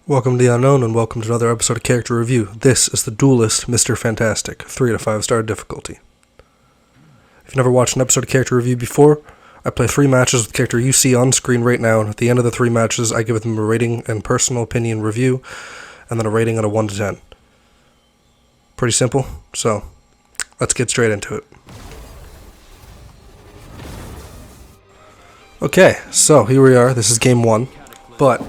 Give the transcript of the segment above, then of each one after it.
Welcome to the Unknown and welcome to another episode of Character Review. This is the Duelist Mr. Fantastic, 3 to 5 star difficulty. If you've never watched an episode of Character Review before, I play 3 matches with the character you see on screen right now, and at the end of the 3 matches I give them a rating and personal opinion review, and then a rating out of 1 to 10. Pretty simple, so let's get straight into it. Okay, so here we are, this is game 1, but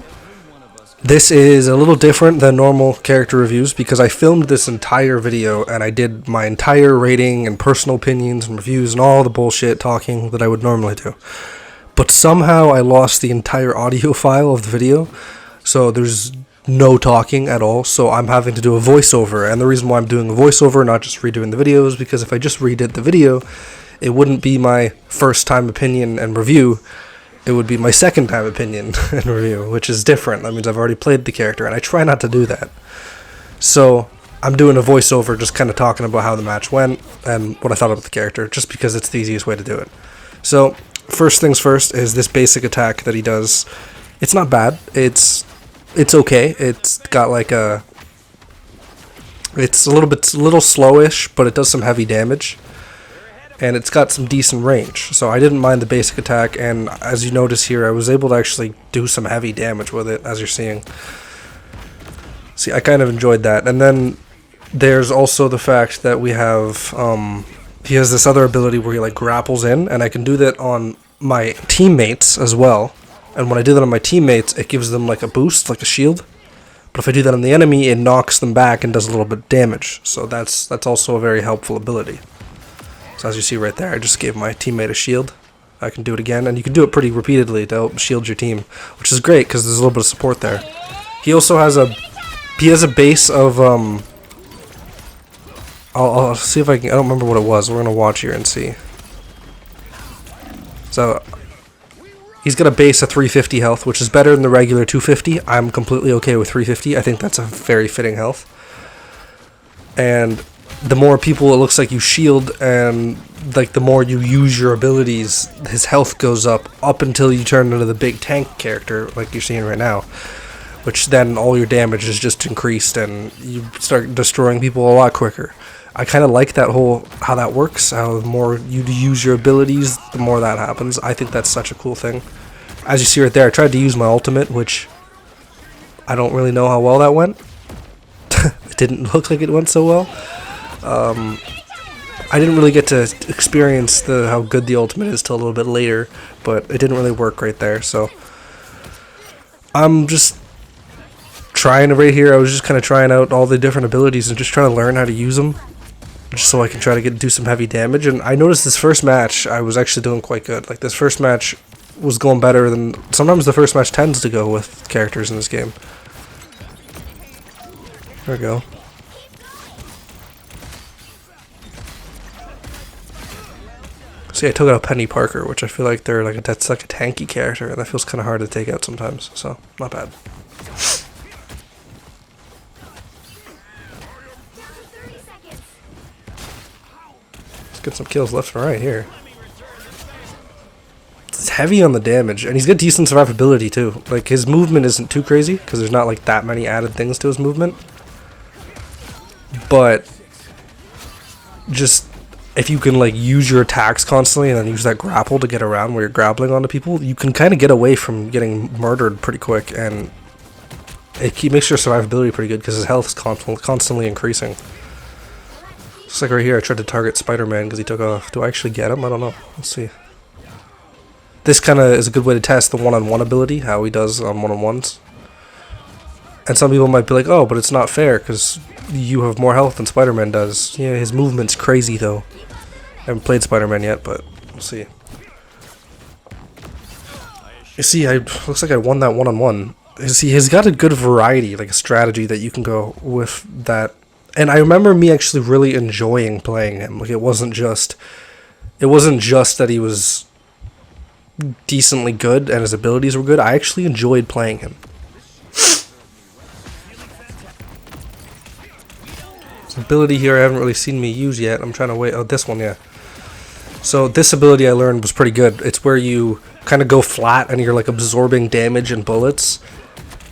this is a little different than normal character reviews because I filmed this entire video and I did my entire rating and personal opinions and reviews and all the bullshit talking that I would normally do. But somehow I lost the entire audio file of the video, so there's no talking at all, so I'm having to do a voiceover. And the reason why I'm doing a voiceover, not just redoing the video, is because if I just redid the video, it wouldn't be my first time opinion and review. It would be my second time opinion and review, which is different. That means I've already played the character, and I try not to do that. So I'm doing a voiceover, just kind of talking about how the match went and what I thought about the character, just because it's the easiest way to do it. So first things first is this basic attack that he does. It's not bad. It's okay. It's got like it's a little slowish, but it does some heavy damage. And it's got some decent range, so I didn't mind the basic attack, and as you notice here, I was able to actually do some heavy damage with it, as you're seeing. See, I kind of enjoyed that. And then there's also the fact that we have, he has this other ability where he like grapples in, and I can do that on my teammates as well. And when I do that on my teammates, it gives them like a boost, like a shield. But if I do that on the enemy, it knocks them back and does a little bit of damage. So that's also a very helpful ability. So as you see right there, I just gave my teammate a shield. I can do it again, and you can do it pretty repeatedly to help shield your team, which is great because there's a little bit of support there. He also has a base of I'll see if I can. I don't remember what it was. We're gonna watch here and see. So he's got a base of 350 health, which is better than the regular 250. I'm completely okay with 350. I think that's a very fitting health. And the more people it looks like you shield, and like the more you use your abilities, his health goes up until you turn into the big tank character like you're seeing right now, which then all your damage is just increased and you start destroying people a lot quicker. I kind of like that how that works, how the more you use your abilities, the more that happens. I think that's such a cool thing. As you see right there, I tried to use my ultimate, which I don't really know how well that went. It didn't look like it went so well. I didn't really get to experience how good the ultimate is till a little bit later, but it didn't really work right there, so I'm just trying it right here. I was just kind of trying out all the different abilities and just trying to learn how to use them, just so I can try to do some heavy damage. And I noticed this first match, I was actually doing quite good. Like, this first match was going better than sometimes the first match tends to go with characters in this game. There we go. See, I took out Penny Parker, which I feel like that's like a tanky character, and that feels kind of hard to take out sometimes, so not bad. Let's get some kills left and right here. It's heavy on the damage, and he's got decent survivability too. Like, his movement isn't too crazy, because there's not like that many added things to his movement. But just if you can like use your attacks constantly and then use that grapple to get around where you're grappling onto people, you can kind of get away from getting murdered pretty quick, and it makes your survivability pretty good because his health is constantly increasing. Just like right here, I tried to target Spider-Man because he took off. Do I actually get him? I don't know. Let's see. This kind of is a good way to test the one-on-one ability, how he does on one-on-ones. And some people might be like, oh, but it's not fair because you have more health than Spider-Man does. Yeah, his movement's crazy though. I haven't played Spider-Man yet, but we'll see. You see, looks like I won that one-on-one. You see, he's got a good variety, like a strategy that you can go with that. And I remember me actually really enjoying playing him. Like, it wasn't just that he was decently good and his abilities were good. I actually enjoyed playing him. This ability here I haven't really seen me use yet. I'm trying to wait. Oh, this one, yeah. So this ability I learned was pretty good. It's where you kind of go flat and you're like absorbing damage and bullets,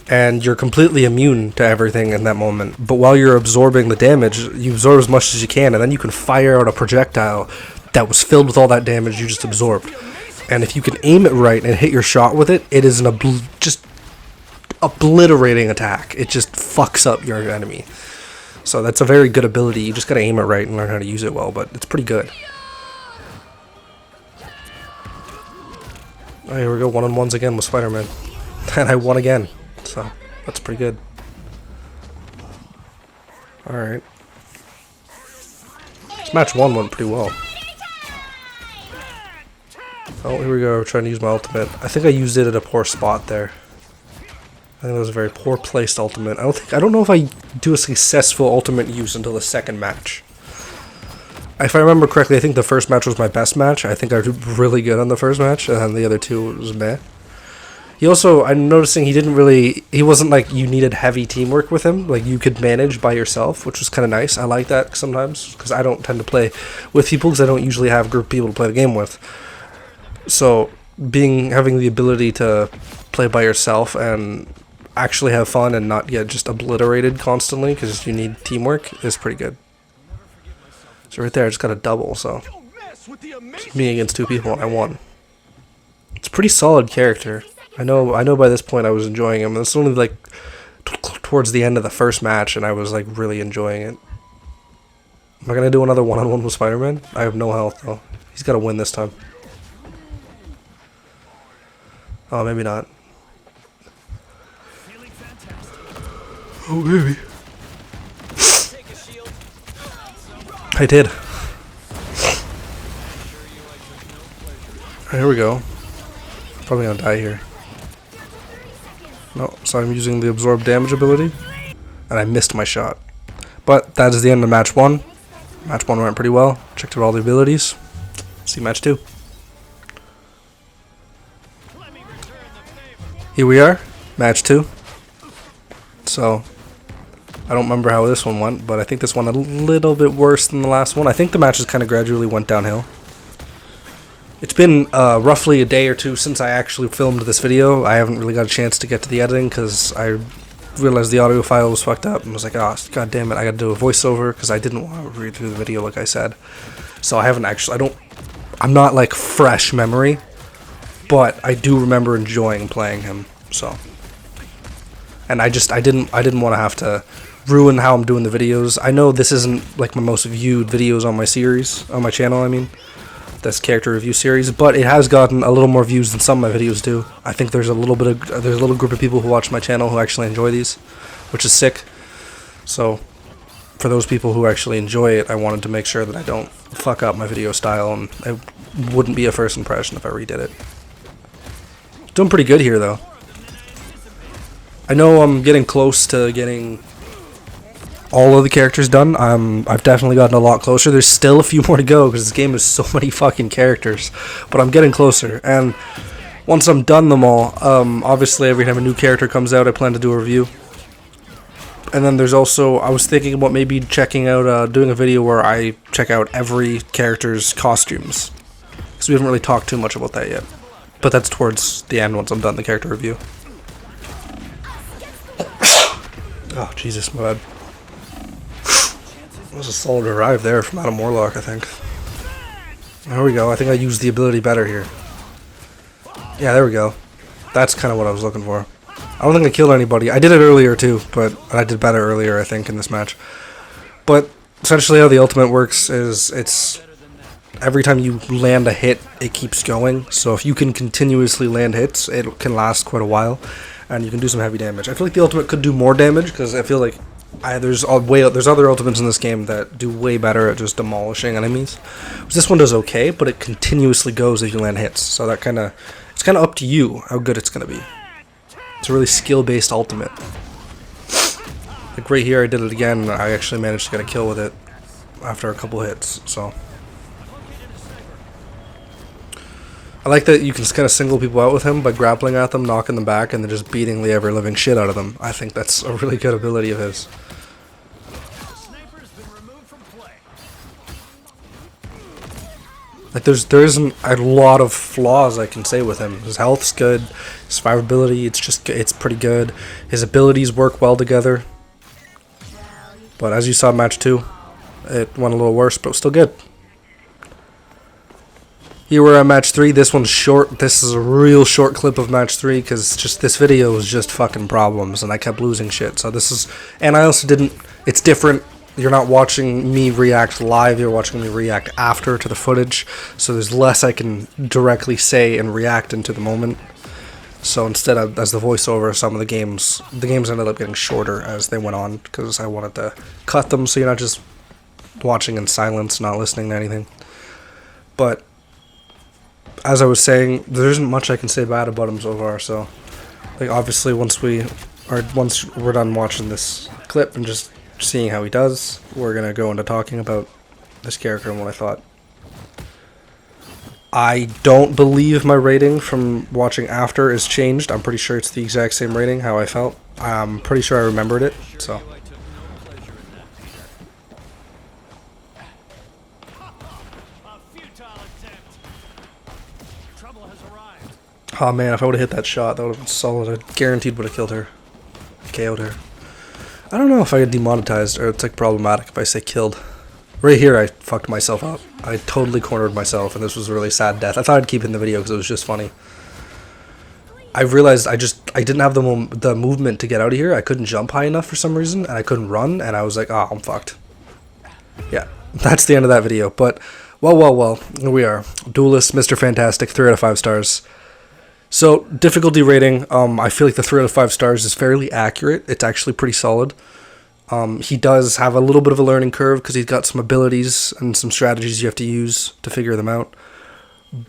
and you're completely immune to everything in that moment. But while you're absorbing the damage, you absorb as much as you can, and then you can fire out a projectile that was filled with all that damage you just absorbed. And if you can aim it right and hit your shot with it, it is an just obliterating attack. It just fucks up your enemy. So that's a very good ability. You just gotta aim it right and learn how to use it well, but it's pretty good. Oh, here we go, one-on-ones again with Spider-Man. And I won again, so that's pretty good. Alright. This match 1 went pretty well. Oh, here we go, trying to use my ultimate. I think I used it at a poor spot there. I think it was a very poor placed ultimate. I don't know if I do a successful ultimate use until the second match. If I remember correctly, I think the first match was my best match. I think I did really good on the first match, and then the other two was meh. He also, I'm noticing he wasn't like you needed heavy teamwork with him. Like you could manage by yourself, which was kind of nice. I like that sometimes, because I don't tend to play with people, because I don't usually have a group of people to play the game with. So, having the ability to play by yourself and actually have fun and not get just obliterated constantly because you need teamwork is pretty good. So right there I just got a double, so it's me against 2 people and I won. It's a pretty solid character. I know by this point I was enjoying him. It's only like towards the end of the first match and I was like really enjoying it. Am I gonna do another one-on-one with Spider-Man? I have no health though. He's gotta win this time. Oh, maybe not. Oh, maybe. I did. Here we go. Probably gonna die here. No, so I'm using the absorb damage ability, and I missed my shot. But that is the end of match 1. Match 1 went pretty well. Checked out all the abilities. See match 2. Here we are, match 2. So, I don't remember how this one went, but I think this one a little bit worse than the last one. I think the matches kind of gradually went downhill. It's been roughly a day or 2 since I actually filmed this video. I haven't really got a chance to get to the editing because I realized the audio file was fucked up and was like, oh, god damn it, I gotta do a voiceover because I didn't want to read through the video like I said. So I haven't actually, I'm not like fresh memory, but I do remember enjoying playing him, so. And I didn't want to have to ruin how I'm doing the videos. I know this isn't like my most viewed videos on my channel, I mean, this character review series, but it has gotten a little more views than some of my videos do. I think there's a little group of people who watch my channel who actually enjoy these, which is sick. So, for those people who actually enjoy it, I wanted to make sure that I don't fuck up my video style, and it wouldn't be a first impression if I redid it. Doing pretty good here, though. I know I'm getting close to getting all of the characters done. I've definitely gotten a lot closer. There's still a few more to go because this game has so many fucking characters, but I'm getting closer. And once I'm done them all, obviously every time a new character comes out, I plan to do a review. And then there's also, I was thinking about maybe checking out, doing a video where I check out every character's costumes, because we haven't really talked too much about that yet. But that's towards the end once I'm done the character review. Oh, Jesus, my bad. That was a solid revive there from Adam Warlock, I think. There we go. I think I used the ability better here. Yeah, there we go. That's kind of what I was looking for. I don't think I killed anybody. I did it earlier, too, but I did better earlier, I think, in this match. But essentially how the ultimate works is it's every time you land a hit, it keeps going. So if you can continuously land hits, it can last quite a while. And you can do some heavy damage. I feel like the ultimate could do more damage because I feel like there's other ultimates in this game that do way better at just demolishing enemies. This one does okay, but it continuously goes if you land hits. So that it's kind of up to you how good it's gonna be. It's a really skill-based ultimate. Like right here, I did it again. And I actually managed to get a kill with it after a couple hits. So. I like that you can kind of single people out with him by grappling at them, knocking them back, and then just beating the ever-living shit out of them. I think that's a really good ability of his. Like there isn't a lot of flaws I can say with him. His health's good, his survivability it's pretty good. His abilities work well together. But as you saw in match 2, it went a little worse, but it was still good. Here we're at match 3. This one's short. This is a real short clip of match 3 because just this video was just fucking problems and I kept losing shit. So this is, and I also didn't. It's different. You're not watching me react live, you're watching me react after to the footage, so there's less I can directly say and react into the moment. So instead of, as the voiceover, some of the games ended up getting shorter as they went on, because I wanted to cut them so you're not just watching in silence, not listening to anything. But, as I was saying, there isn't much I can say bad about him so far, so, like, obviously once we're done watching this clip and just seeing how he does, we're going to go into talking about this character and what I thought. I don't believe my rating from watching after is changed. I'm pretty sure it's the exact same rating, how I felt. I'm pretty sure I remembered it, so. Oh man, if I would have hit that shot, that would have been solid. I guaranteed would have killed her. KO'd her. I don't know if I get demonetized or it's like problematic if I say killed. Right here I fucked myself up. I totally cornered myself and this was a really sad death. I thought I'd keep it in the video because it was just funny. I realized I didn't have the movement to get out of here. I couldn't jump high enough for some reason and I couldn't run and I was like, oh, I'm fucked. Yeah, that's the end of that video. But, well, here we are. Duelist, Mr. Fantastic, 3 out of 5 stars. So, difficulty rating, I feel like the 3 out of 5 stars is fairly accurate. It's actually pretty solid. He does have a little bit of a learning curve because he's got some abilities and some strategies you have to use to figure them out.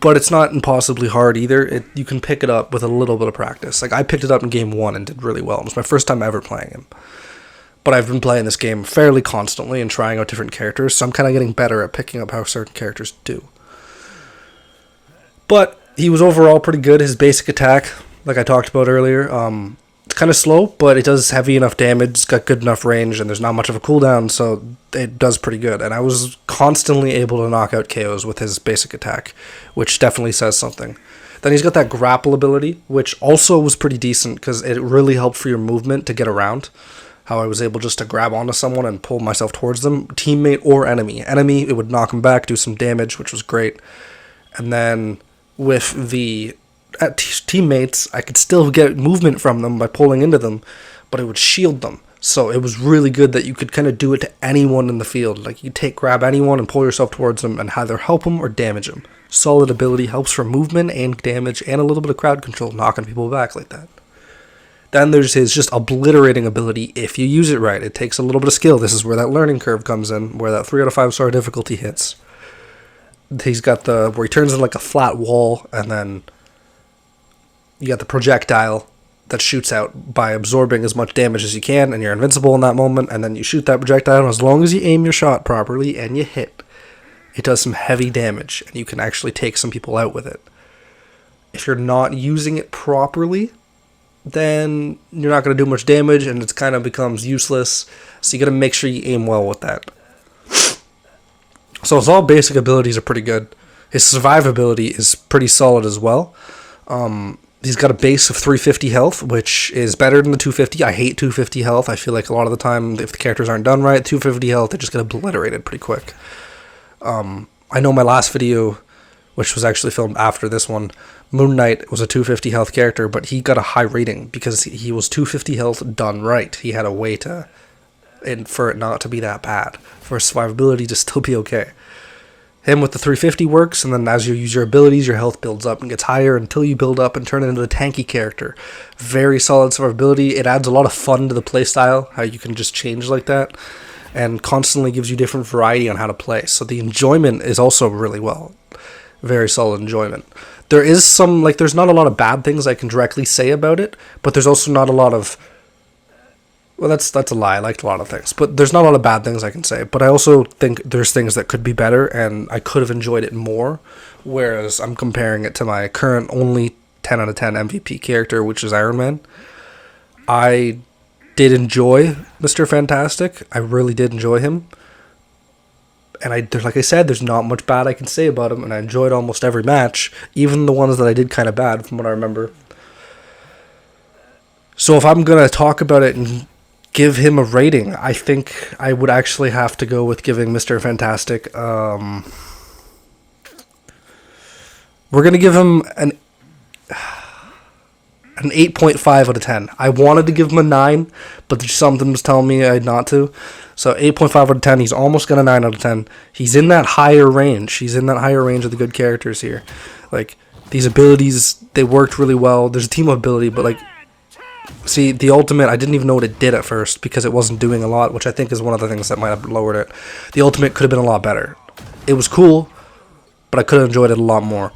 But it's not impossibly hard either. You can pick it up with a little bit of practice. Like, I picked it up in game 1 and did really well. It was my first time ever playing him. But I've been playing this game fairly constantly and trying out different characters, so I'm kind of getting better at picking up how certain characters do. But he was overall pretty good. His basic attack, like I talked about earlier, it's kind of slow, but it does heavy enough damage, it's got good enough range, and there's not much of a cooldown, so it does pretty good. And I was constantly able to knock out KOs with his basic attack, which definitely says something. Then he's got that grapple ability, which also was pretty decent, because it really helped for your movement to get around. How I was able just to grab onto someone and pull myself towards them, teammate or enemy. Enemy, it would knock him back, do some damage, which was great. And then with the teammates, I could still get movement from them by pulling into them, but it would shield them. So it was really good that you could kind of do it to anyone in the field. Like, you grab anyone and pull yourself towards them and either help them or damage them. Solid ability, helps for movement and damage and a little bit of crowd control, knocking people back like that. Then there's his just obliterating ability if you use it right. It takes a little bit of skill. This is where that learning curve comes in, where that 3 out of 5 star difficulty hits. He's got where he turns into like a flat wall, and then you got the projectile that shoots out by absorbing as much damage as you can, and you're invincible in that moment, and then you shoot that projectile, and as long as you aim your shot properly and you hit, it does some heavy damage, and you can actually take some people out with it. If you're not using it properly, then you're not going to do much damage, and it kind of becomes useless, so you got to make sure you aim well with that. So his all basic abilities are pretty good. His survivability is pretty solid as well. He's got a base of 350 health, which is better than the 250. I hate 250 health. I feel like a lot of the time, if the characters aren't done right, 250 health, they just get obliterated pretty quick. I know my last video, which was actually filmed after this one, Moon Knight was a 250 health character, but he got a high rating because he was 250 health done right. He had a way for it not to be that bad, for survivability to still be okay. Him with the 350 works, and then as you use your abilities, your health builds up and gets higher until you build up and turn it into a tanky character. Very solid survivability. It adds a lot of fun to the playstyle, how you can just change like that, and constantly gives you different variety on how to play. So the enjoyment is also really well. Very solid enjoyment. There is there's not a lot of bad things I can directly say about it, but there's also not a lot of, well, that's a lie. I liked a lot of things, but there's not a lot of bad things I can say. But I also think there's things that could be better, and I could have enjoyed it more, whereas I'm comparing it to my current only 10 out of 10 MVP character, which is Iron Man. I did enjoy Mr. Fantastic. I really did enjoy him. And like I said, there's not much bad I can say about him, and I enjoyed almost every match, even the ones that I did kind of bad, from what I remember. So if I'm gonna talk about it and give him a rating, I think I would actually have to go with giving Mr. Fantastic. We're gonna give him an 8.5 out of 10. I wanted to give him a 9, but something was telling me I'd not to. So 8.5 out of 10. He's almost got a 9 out of 10. He's in that higher range. He's in that higher range of the good characters here. Like, these abilities, they worked really well. There's a team ability, but like, see, the ultimate, I didn't even know what it did at first because it wasn't doing a lot, which I think is one of the things that might have lowered it. The ultimate could have been a lot better. It was cool, but I could have enjoyed it a lot more.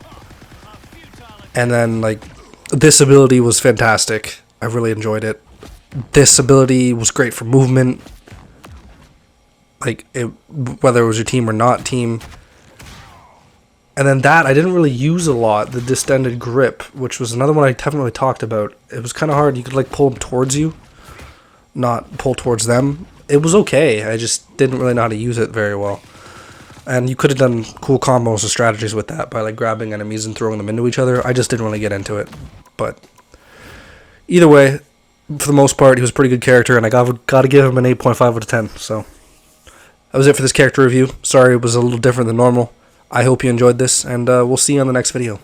And then, like, this ability was fantastic. I really enjoyed it. This ability was great for movement. Like, whether it was your team or not team. And then that, I didn't really use a lot. The distended grip, which was another one I haven't really talked about. It was kind of hard. You could, like, pull them towards you, not pull towards them. It was okay. I just didn't really know how to use it very well. And you could have done cool combos and strategies with that by, like, grabbing enemies and throwing them into each other. I just didn't really get into it. But either way, for the most part, he was a pretty good character, and I got to give him an 8.5 out of 10. So that was it for this character review. Sorry it was a little different than normal. I hope you enjoyed this, and we'll see you on the next video.